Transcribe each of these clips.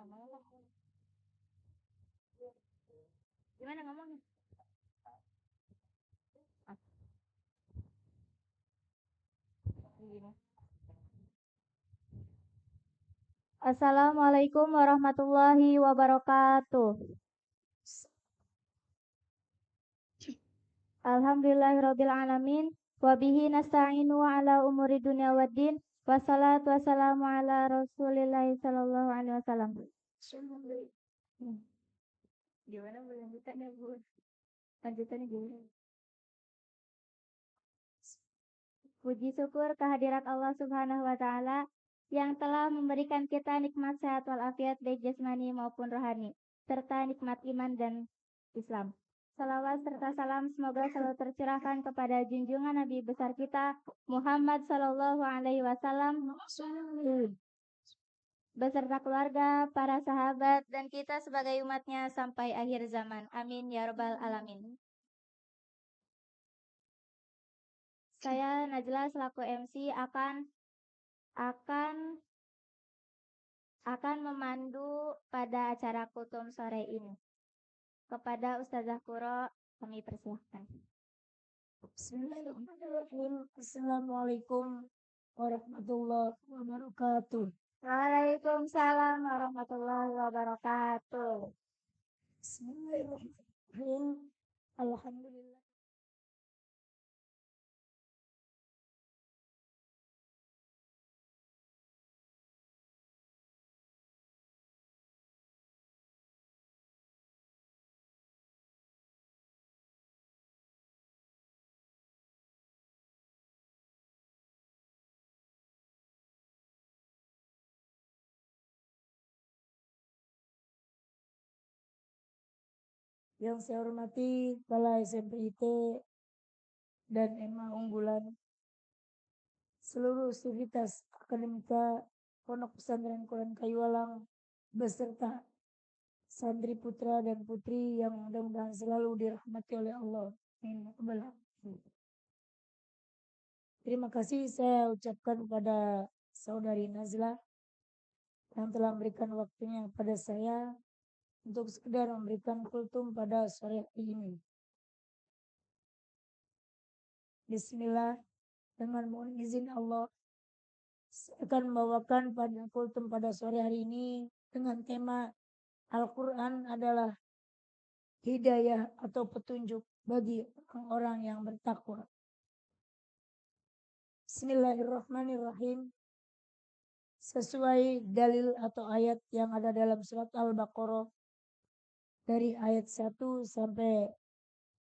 Gimana ngomongnya? Gini. Assalamualaikum warahmatullahi wabarakatuh. Alhamdulillahirabbil alamin wa bihi nasta'inu ala umuri dunya waddin wassalatu wassalamu ala Rasulillah sallallahu alaihi wasallam. Gimana lanjutannya, Bu? Lanjutannya gimana? Puji syukur kehadirat Allah Subhanahu wa taala yang telah memberikan kita nikmat sehat walafiat baik jasmani maupun rohani serta nikmat iman dan Islam. Salawat serta salam semoga selalu tercurahkan kepada junjungan Nabi besar kita Muhammad sallallahu alaihi wasallam beserta keluarga, para sahabat dan kita sebagai umatnya sampai akhir zaman. Amin ya rabbal alamin. Saya Najla selaku MC akan memandu pada acara Kultum sore ini. Kepada Ustazah Kuro kami persilahkan. Bismillahirrahmanirrahim. Assalamualaikum warahmatullahi wabarakatuh. Waalaikumsalam warahmatullahi wabarakatuh. Bismillahirrahmanirrahim. Alhamdulillah. Yang saya hormati Kepala SMPIT dan EMA unggulan, seluruh sivitas akademika Pondok Pesantren Quran Kayuwalang beserta santri putra dan putri yang mudah-mudahan selalu dirahmati oleh Allah. Terima kasih saya ucapkan kepada saudari Nazla yang telah memberikan waktunya kepada saya untuk sekedar memberikan kultum pada sore hari ini. Bismillah, dengan mohon izin Allah, saya akan membawakan pada kultum pada sore hari ini dengan tema Al-Quran adalah hidayah atau petunjuk bagi orang-orang yang bertakwa. Bismillahirrahmanirrahim. Sesuai dalil atau ayat yang ada dalam surat Al-Baqarah dari ayat 1 sampai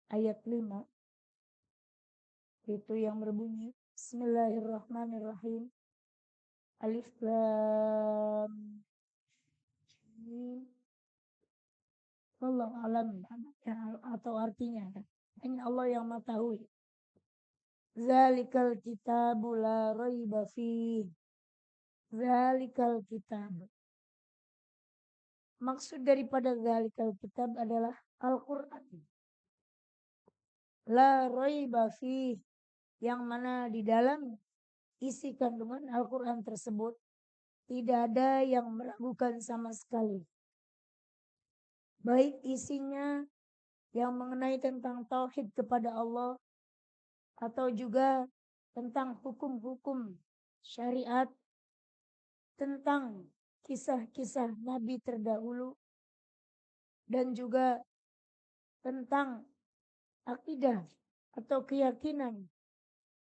ayat 5. Itu yang berbunyi Bismillahirrahmanirrahim. Alif Lam Mim. Wallahu alam atau artinya. Hanya Allah yang mengetahui. Zalikal kitabu la raiba fihi. Zalikal kitab. Maksud daripada zalikal kitab adalah Al-Quran. La raiba fihi, yang mana di dalam isi kandungan Al-Quran tersebut tidak ada yang meragukan sama sekali. Baik isinya yang mengenai tentang tauhid kepada Allah atau juga tentang hukum-hukum syariat, tentang kisah-kisah Nabi terdahulu, dan juga tentang akidah atau keyakinan,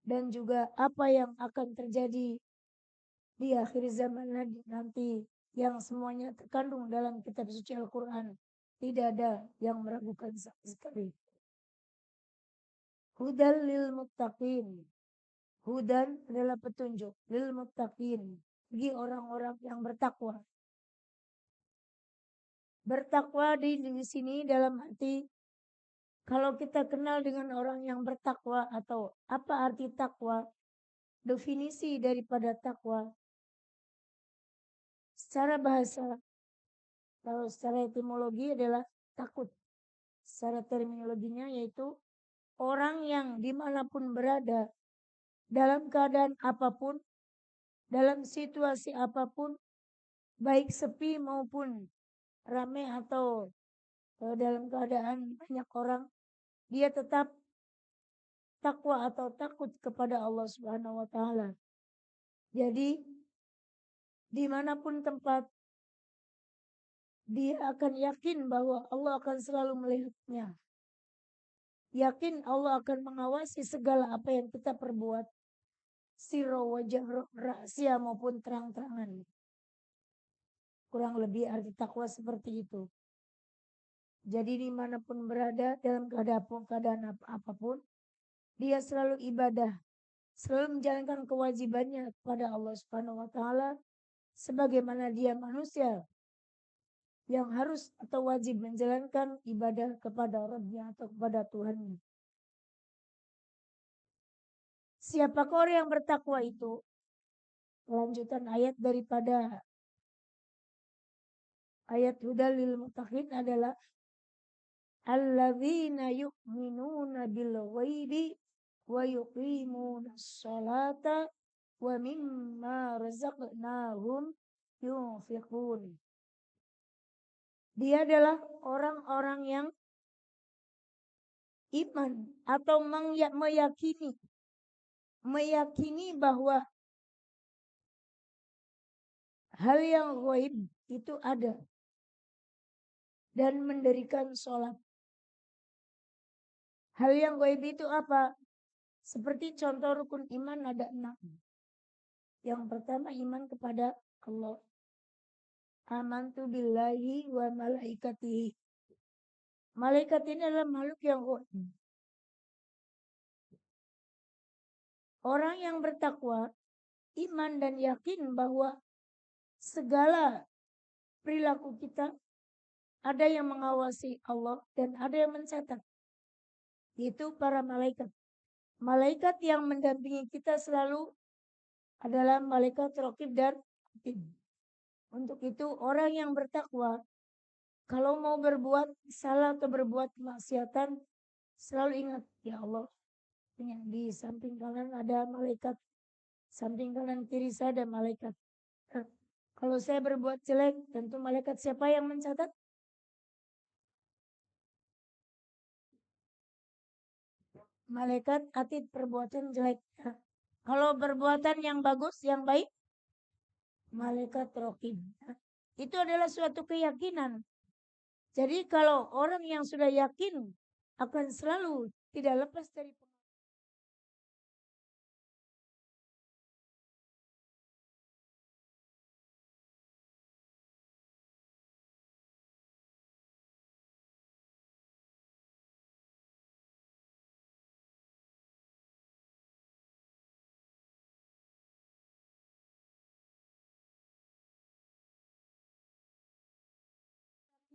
dan juga apa yang akan terjadi di akhir zaman nanti yang semuanya terkandung dalam kitab suci Al-Quran. Tidak ada yang meragukan sama sekali. Hudan lil muttaqin. Hudan adalah petunjuk lil muttaqin, bagi orang-orang yang bertakwa. Bertakwa di sini dalam arti kalau kita kenal dengan orang yang bertakwa atau apa arti takwa, definisi daripada takwa secara bahasa, kalau secara etimologi adalah takut. Secara terminologinya yaitu orang yang dimanapun berada, dalam keadaan apapun, dalam situasi apapun, baik sepi maupun ramai atau dalam keadaan banyak orang, dia tetap takwa atau takut kepada Allah Subhanahu wa taala. Jadi dimanapun tempat, dia akan yakin bahwa Allah akan selalu melihatnya. Yakin Allah akan mengawasi segala apa yang kita perbuat, sirra wa jahra, rahasia maupun terang-terangan. Kurang lebih arti takwa seperti itu. Jadi dimanapun berada, dalam keadaan apapun, dia selalu ibadah, selalu menjalankan kewajibannya kepada Allah Subhanahu wa taala sebagaimana dia manusia yang harus atau wajib menjalankan ibadah kepada Rabbnya atau kepada Tuhannya. Siapakah orang yang bertakwa itu? Lanjutan ayat daripada ayat hudal lil muttaqin adalah alladzina yu'minuna bil ghaibi wa yuqimuna sholata wa mimma razaqnahum yunfiqun. Dia adalah orang-orang yang iman atau meyakini bahwa hal yang gaib itu ada dan mendirikan sholat. Hal yang gaib itu apa? Seperti contoh rukun iman ada 6. Yang pertama iman kepada Allah. Amantu billahi wa malaikatihi. Malaikat ini adalah makhluk yang gaib. Orang yang bertakwa, iman dan yakin bahwa segala perilaku kita ada yang mengawasi Allah dan ada yang mencatat. Yaitu para malaikat. Malaikat yang mendampingi kita selalu adalah malaikat raqib dan atid. Untuk itu orang yang bertakwa kalau mau berbuat salah atau berbuat kemaksiatan selalu ingat ya Allah. Di samping kanan ada malaikat, samping kanan kiri saya ada malaikat. Kalau saya berbuat jelek, tentu malaikat siapa yang mencatat? Malaikat atid perbuatan jelek. Kalau perbuatan yang bagus, yang baik, malaikat raqib. Itu adalah suatu keyakinan. Jadi kalau orang yang sudah yakin akan selalu tidak lepas dari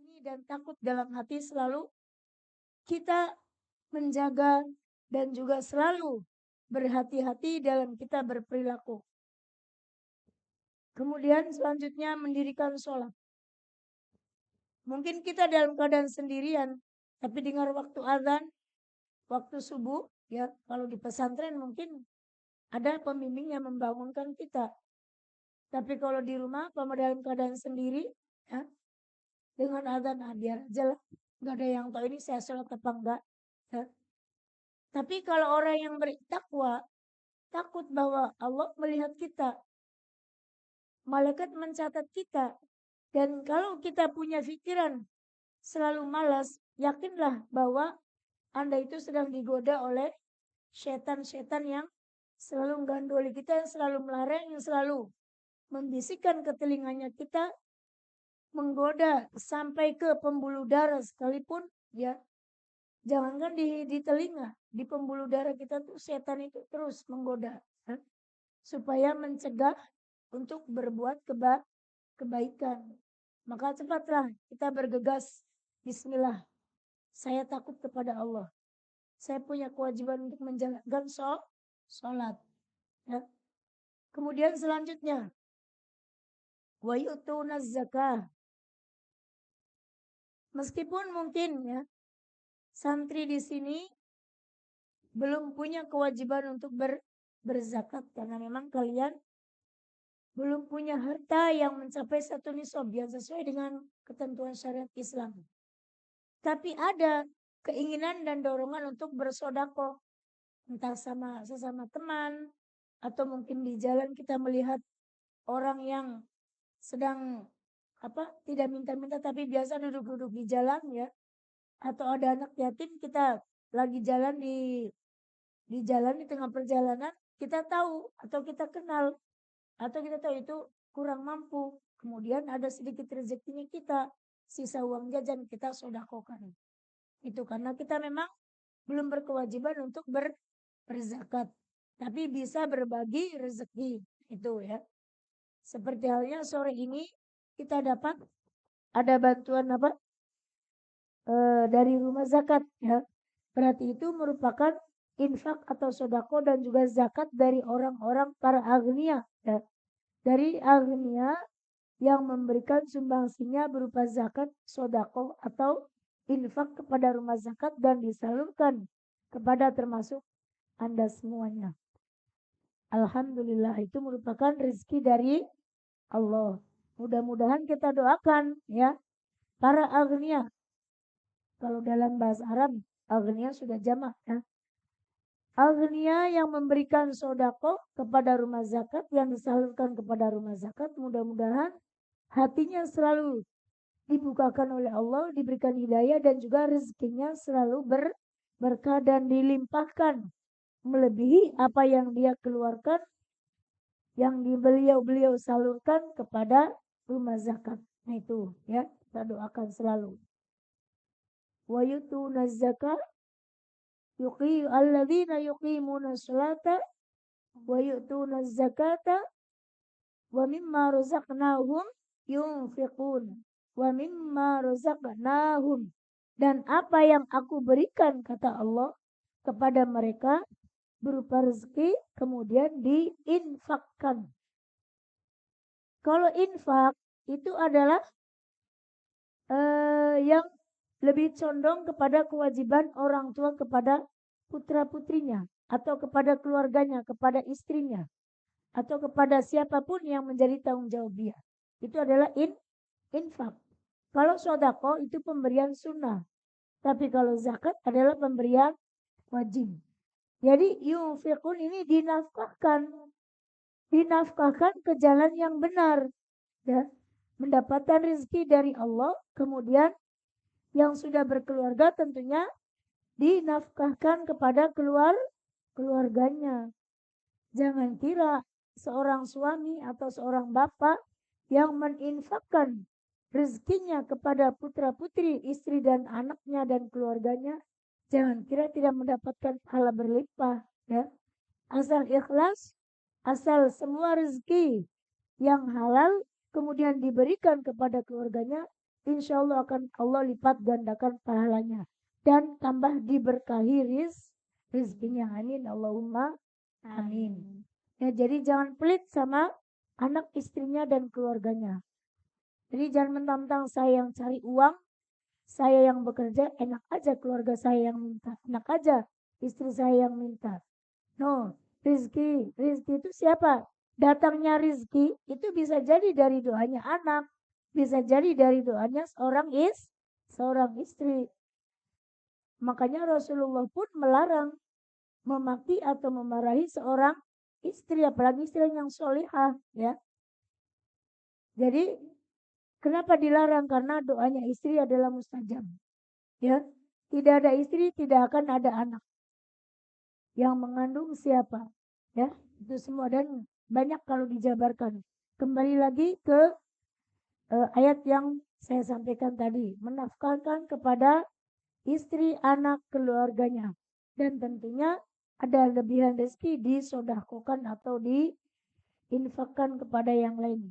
ini dan takut dalam hati selalu kita menjaga dan juga selalu berhati-hati dalam kita berperilaku. Kemudian selanjutnya mendirikan sholat. Mungkin kita dalam keadaan sendirian, tapi dengar waktu azan, waktu subuh, ya kalau di pesantren mungkin ada pembimbing yang membangunkan kita. Tapi kalau di rumah, kalau dalam keadaan sendiri, ya, dengan azan, biar aja lah. Gak ada yang tahu ini saya sholat apa enggak. Ya. Tapi kalau orang yang bertakwa, takut bahwa Allah melihat kita. Malaikat mencatat kita. Dan kalau kita punya pikiran selalu malas, yakinlah bahwa Anda itu sedang digoda oleh setan-setan yang selalu menggandoli kita, yang selalu melarang, yang selalu membisikkan ke telinganya kita, menggoda sampai ke pembuluh darah sekalipun, ya. Jangankan di telinga, di pembuluh darah kita tuh setan itu terus menggoda. Supaya mencegah untuk berbuat kebaikan. Maka cepatlah kita bergegas. Bismillah. Saya takut kepada Allah. Saya punya kewajiban untuk menjalankan sholat. Ya. Kemudian selanjutnya. Wa yu'tunaz zakah. Meskipun mungkin ya santri di sini belum punya kewajiban untuk berzakat karena memang kalian belum punya harta yang mencapai 1 nisab yang sesuai dengan ketentuan syariat Islam. Tapi ada keinginan dan dorongan untuk bersedekah, entah sama sesama teman atau mungkin di jalan kita melihat orang yang sedang tidak minta-minta tapi biasa duduk-duduk di jalan ya, atau ada anak yatim kita lagi jalan di jalan di tengah perjalanan kita tahu atau kita kenal atau kita tahu itu kurang mampu, kemudian ada sedikit rezekinya kita, sisa uang jajan kita sedekahkan. Itu karena kita memang belum berkewajiban untuk berzakat, tapi bisa berbagi rezeki itu ya. Seperti halnya sore ini kita dapat ada bantuan dari rumah zakat ya. Berarti itu merupakan infak atau sodako dan juga zakat dari orang-orang para agnia ya. Dari agnia yang memberikan sumbangsinya berupa zakat, sodako atau infak kepada rumah zakat dan disalurkan kepada termasuk Anda semuanya. Alhamdulillah itu merupakan rezeki dari Allah. Mudah-mudahan kita doakan ya para agnia. Kalau dalam bahasa Arab agnia sudah jamak ya. Agnia yang memberikan sodako kepada rumah zakat yang disalurkan kepada rumah zakat, mudah-mudahan hatinya selalu dibukakan oleh Allah, diberikan hidayah dan juga rezekinya selalu berkah dan dilimpahkan melebihi apa yang dia keluarkan, yang beliau salurkan kepada rumah zakat. Nah itu ya, kita doakan selalu. Wa yutuna zakat alladzina yuqimuna sholata wa yu'tuna zakata wa mimma razaqnahum yunfiqun wa mimma razaqnahum, dan apa yang aku berikan kata Allah kepada mereka berupa rezeki kemudian diinfakkan. Kalau infak itu adalah yang lebih condong kepada kewajiban orang tua kepada putra-putrinya atau kepada keluarganya, kepada istrinya atau kepada siapapun yang menjadi tanggung jawab dia. Itu adalah infak. Kalau sodako itu pemberian sunnah. Tapi kalau zakat adalah pemberian wajib. Jadi yunfiqun ini dinafkahkan. Dinafkahkan ke jalan yang benar. Ya. Mendapatkan rezeki dari Allah. Kemudian yang sudah berkeluarga tentunya dinafkahkan kepada keluarganya. Jangan kira seorang suami atau seorang bapak yang meninfakkan rezekinya kepada putra-putri, istri dan anaknya dan keluarganya, jangan kira tidak mendapatkan pahala berlimpah ya. Asal ikhlas, asal semua rezeki yang halal kemudian diberikan kepada keluarganya, insya Allah akan Allah lipat gandakan pahalanya dan tambah diberkahi rezekinya. Amin Allahumma amin. Ya, jadi jangan pelit sama anak istrinya dan keluarganya. Jadi jangan mentang-mentang saya yang cari uang, saya yang bekerja, enak aja keluarga saya yang minta, enak aja istri saya yang minta. No, rizki itu siapa? Datangnya rizki itu bisa jadi dari doanya anak, bisa jadi dari doanya seorang istri. Makanya Rasulullah pun melarang memaki atau memarahi seorang istri, apalagi istri yang solihah ya. Jadi kenapa dilarang? Karena doanya istri adalah mustajab ya. Tidak ada istri tidak akan ada anak. Yang mengandung siapa ya, itu semua dan banyak kalau dijabarkan. Kembali lagi ke ayat yang saya sampaikan tadi, menafkahkan kepada istri, anak, keluarganya. Dan tentunya ada lebihan rezeki disodakokan atau diinfakkan kepada yang lain.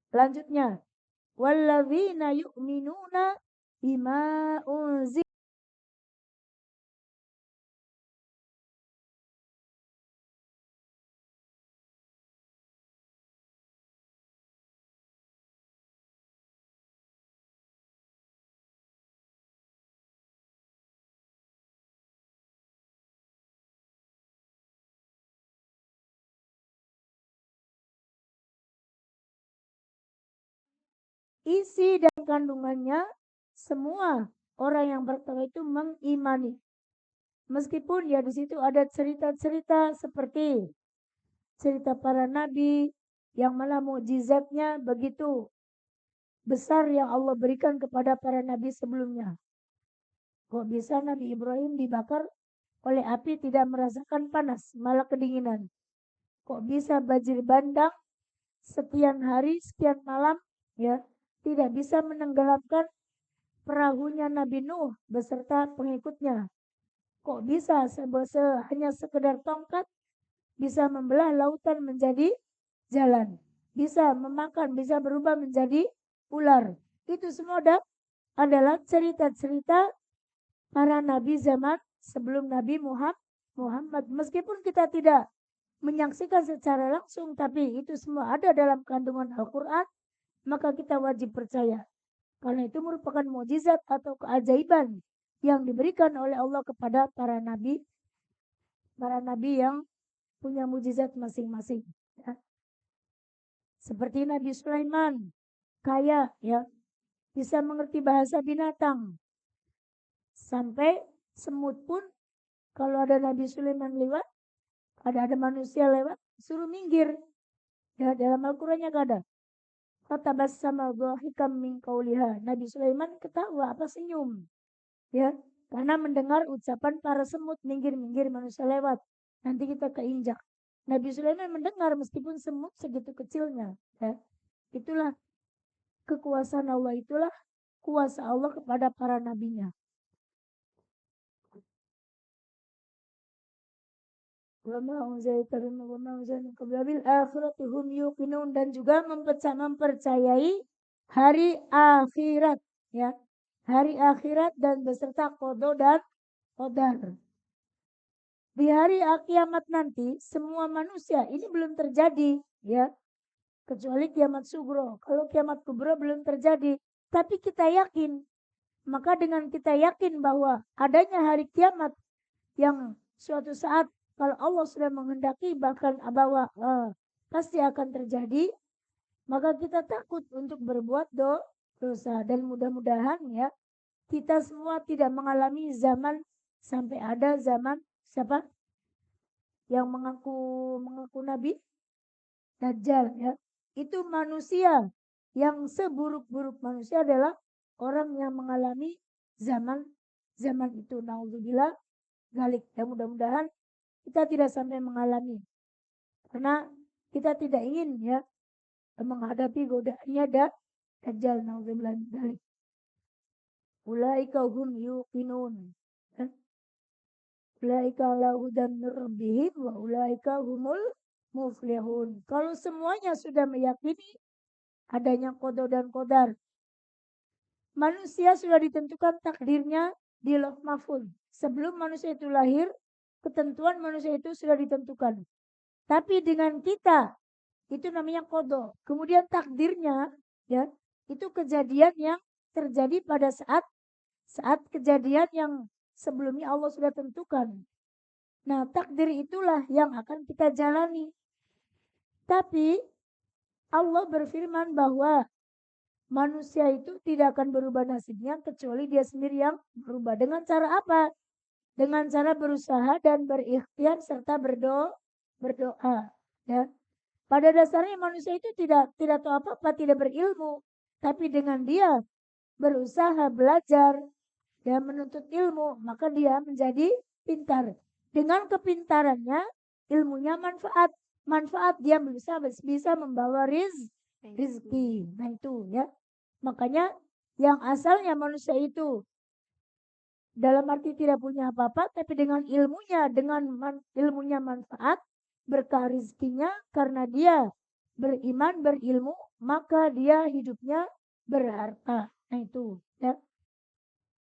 Selanjutnya, walladzina yu'minuna bima unzila isi dan kandungannya semua orang yang bertakwa itu mengimani. Meskipun ya di situ ada cerita-cerita seperti cerita para nabi yang mana mukjizatnya begitu besar yang Allah berikan kepada para nabi sebelumnya. Kok bisa Nabi Ibrahim dibakar oleh api tidak merasakan panas, malah kedinginan? Kok bisa banjir bandang sekian hari, sekian malam, ya, tidak bisa menenggelamkan perahunya Nabi Nuh beserta pengikutnya? Kok bisa hanya sekedar tongkat bisa membelah lautan menjadi jalan, bisa memakan, bisa berubah menjadi ular? Itu semua adalah cerita-cerita para nabi zaman sebelum Nabi Muhammad. Meskipun kita tidak menyaksikan secara langsung, tapi itu semua ada dalam kandungan Al-Quran, maka kita wajib percaya. Karena itu merupakan mukjizat atau keajaiban yang diberikan oleh Allah kepada para nabi yang punya mukjizat masing-masing. Ya. Seperti Nabi Sulaiman, kaya, ya, bisa mengerti bahasa binatang. Sampai semut pun kalau ada Nabi Sulaiman lewat, ada manusia lewat, suruh minggir. Ya, dalam Al-Qur'annya gak ada. Fatabassama dhahikam min qauliha. Nabi Sulaiman ketawa apa senyum. Ya, karena mendengar ucapan para semut, minggir-minggir manusia lewat. Nanti kita keinjak. Nabi Sulaiman mendengar meskipun semut segitu kecilnya. Ya. Itulah kekuasaan Allah, itulah kuasa Allah kepada para nabinya. Dan juga mempercayai hari akhirat, ya, hari akhirat dan beserta qada dan qadar. Di hari kiamat nanti semua manusia ini belum terjadi, ya, kecuali kiamat sugro. Kalau kiamat kubro belum terjadi, tapi kita yakin. Maka dengan kita yakin bahwa adanya hari kiamat yang suatu saat kalau Allah sudah menghendaki bahkan bahwa pasti akan terjadi, maka kita takut untuk berbuat dosa. Dan mudah-mudahan ya kita semua tidak mengalami zaman sampai ada zaman siapa yang mengaku Nabi Dajjal, ya. Itu manusia yang seburuk-buruk manusia adalah orang yang mengalami zaman itu. Naudzubillah galik. Ya, mudah-mudahan kita tidak sampai mengalami, karena kita tidak ingin ya menghadapi godaannya Dajjal. Naudzubillah galik. Ulaika hum yuqinun. Ulaika ala hudan min rabbihim wa ulaika humul muflihun. Kalau semuanya sudah meyakini adanya qada dan qadar, manusia sudah ditentukan takdirnya di Lauh Mahfuz. Sebelum manusia itu lahir, ketentuan manusia itu sudah ditentukan. Tapi dengan kita, itu namanya qada. Kemudian takdirnya, ya, itu kejadian yang terjadi pada saat kejadian yang sebelumnya Allah sudah tentukan. Nah, takdir itulah yang akan kita jalani. Tapi Allah berfirman bahwa manusia itu tidak akan berubah nasibnya kecuali dia sendiri yang berubah. Dengan cara apa? Dengan cara berusaha dan berikhtiar serta berdoa. Ya. Pada dasarnya manusia itu tidak tahu apa-apa, tidak berilmu. Tapi dengan dia berusaha belajar dan menuntut ilmu, maka dia menjadi pintar. Dengan kepintarannya, ilmunya manfaat dia bisa membawa rizki. Nah itu ya. Makanya yang asalnya manusia itu dalam arti tidak punya apa-apa, tapi dengan ilmunya manfaat, berkah rizkinya karena dia beriman, berilmu, maka dia hidupnya berharta. Nah itu ya.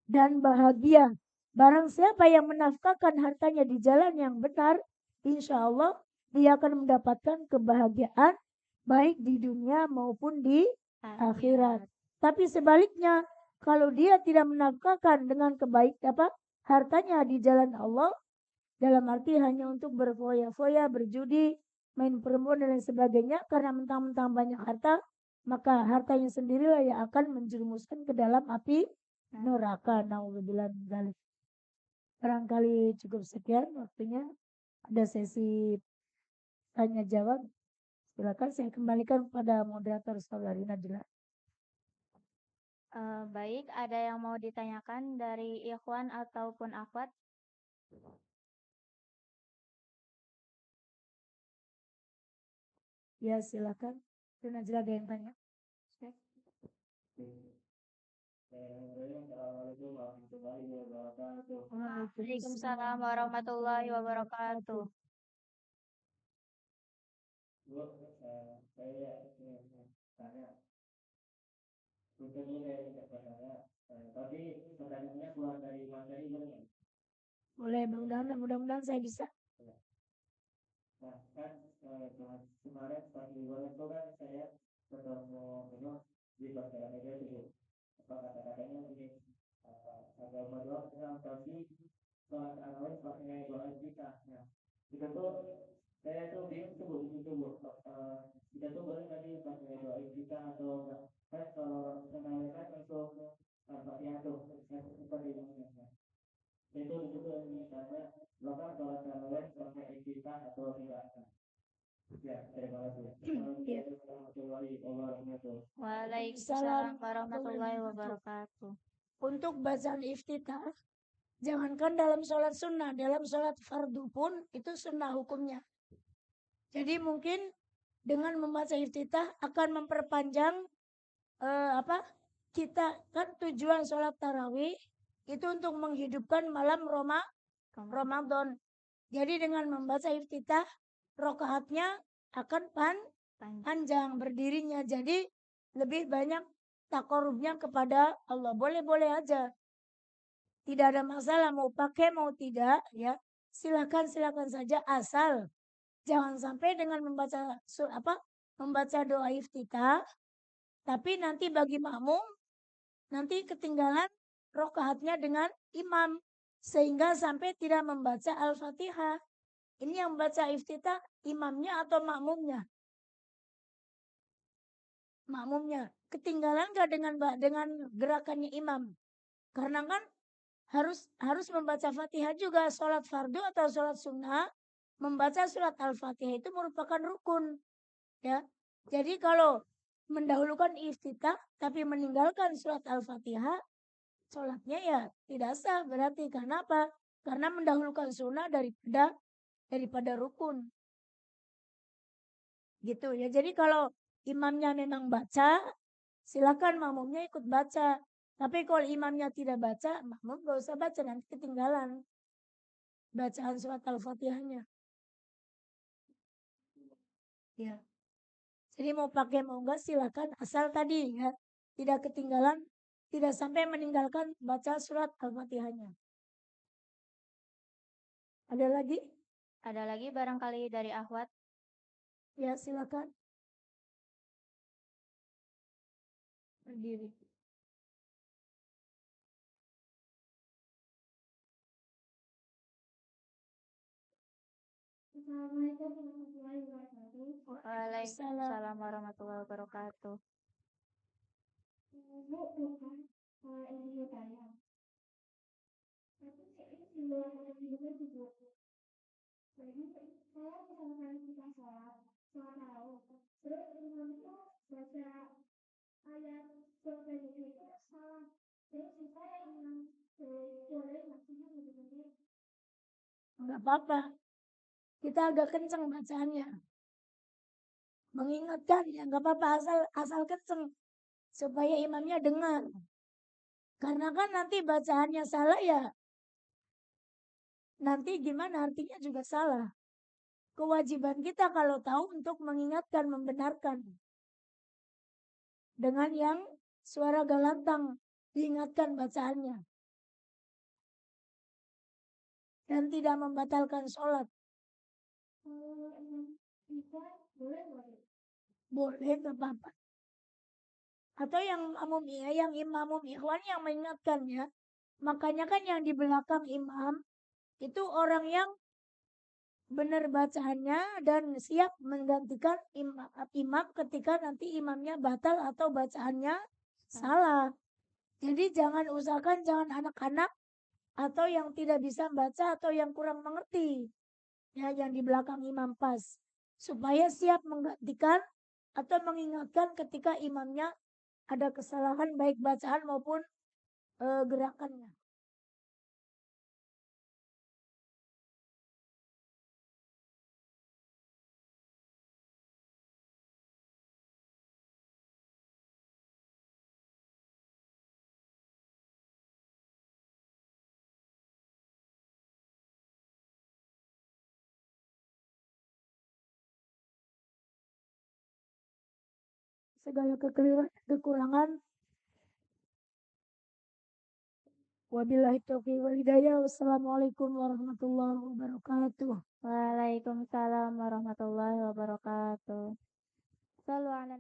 Dan bahagia. Barang siapa yang menafkahkan hartanya di jalan yang benar, insya Allah dia akan mendapatkan kebahagiaan baik di dunia maupun di akhirat. Tapi sebaliknya, kalau dia tidak menafkahkan dengan hartanya di jalan Allah, dalam arti hanya untuk berfoya-foya, berjudi, main perempuan dan lain sebagainya, karena mentang-mentang banyak harta, maka hartanya sendirilah yang akan menjerumuskan ke dalam api neraka. Nauzubillah min dzalik. Barangkali cukup sekian waktunya. Ada sesi tanya jawab. Silakan saya kembalikan kepada moderator saudari Najla. Baik, ada yang mau ditanyakan dari ikhwan ataupun akhwat? Ya silakan. Bu Najla ada yang tanya. Waalaikumsalam warahmatullahi wabarakatuh. Boleh, mudah-mudahan saya bisa. Nah, kan kemarin pas liburan itu kan saya ketemu di sosial media itu apa kata-katanya ini agama doang tentang tapi sholat tarawih pakai doa kita. Nah, itu tuh saya tuh bingung tuh bu, itu bu, kita tuh boleh tadi pakai doa kita atau enggak? Kan kalau terawih kan untuk Fatihah tuh, saya seperti ini. Itu misalnya melakukan sholat tarawih pakai kita atau tidak. Ya, terima kasih. Waalaikumsalam warahmatullahi wabarakatuh. Untuk bacaan iftitah, jangankan dalam sholat sunnah, dalam sholat fardu pun itu sunnah hukumnya. Jadi mungkin dengan membaca iftitah akan memperpanjang kita kan tujuan sholat tarawih itu untuk menghidupkan malam Ramadan. Jadi dengan membaca iftitah, rokaatnya akan panjang berdirinya. Jadi lebih banyak takorubnya kepada Allah. Boleh-boleh aja. Tidak ada masalah mau pakai mau tidak ya. Silakan saja asal jangan sampai dengan membaca doa iftitah tapi nanti bagi makmum nanti ketinggalan rokaatnya dengan imam sehingga sampai tidak membaca Al-Fatihah. Ini yang membaca iftitah imamnya atau makmumnya? Makmumnya. Ketinggalan gak dengan gerakannya imam? Karena kan harus membaca Fatihah juga. Sholat fardu atau sholat sunnah membaca surat Al-Fatihah itu merupakan rukun. Ya. Jadi kalau mendahulukan iftitah tapi meninggalkan surat Al-Fatihah, sholatnya ya tidak sah berarti. Karena apa? Karena mendahulukan sunnah daripada rukun. Gitu ya. Jadi kalau imamnya memang baca, silakan makmumnya ikut baca. Tapi kalau imamnya tidak baca, makmum gak usah baca, nanti ketinggalan bacaan surat Al-Fatihahnya. Ya. Jadi mau pakai mau enggak silakan asal tadi ya tidak ketinggalan, tidak sampai meninggalkan baca surat Al-Fatihahnya. Ada lagi? Ada lagi barangkali dari akhwat? Ya silakan. Berdiri. Assalamualaikum warahmatullahi wabarakatuh. Waalaikumsalam warahmatullahi wabarakatuh. Bu, bukan ini saya. Tapi ini sudah ada juga juga. Jadi saya misalkan kita sholat tarawih, terus imam itu baca ayat surah itu salah. Terus saya imam boleh maksudnya begitu. Enggak apa-apa. Kita agak kencang bacaannya. Mengingatkan ya enggak apa-apa asal kencang supaya imamnya dengar. Karena kan nanti bacaannya salah ya. Nanti gimana artinya juga salah. Kewajiban kita kalau tahu untuk mengingatkan, membenarkan. Dengan yang suara galantang diingatkan bacaannya. Dan tidak membatalkan sholat. Boleh gak apa-apa. Atau yang imam ikhwan yang mengingatkannya. Makanya kan yang di belakang imam itu orang yang benar bacaannya dan siap menggantikan imam ketika nanti imamnya batal atau bacaannya salah. Jadi jangan usahakan jangan anak-anak atau yang tidak bisa baca atau yang kurang mengerti. Ya, yang di belakang imam pas. Supaya siap menggantikan atau mengingatkan ketika imamnya ada kesalahan baik bacaan maupun gerakannya. Segala kekeliruan kekurangan wabillahi taufiq wal hidayah. Wassalamualaikum warahmatullahi wabarakatuh. Waalaikumsalam warahmatullahi wabarakatuh. Shallu ala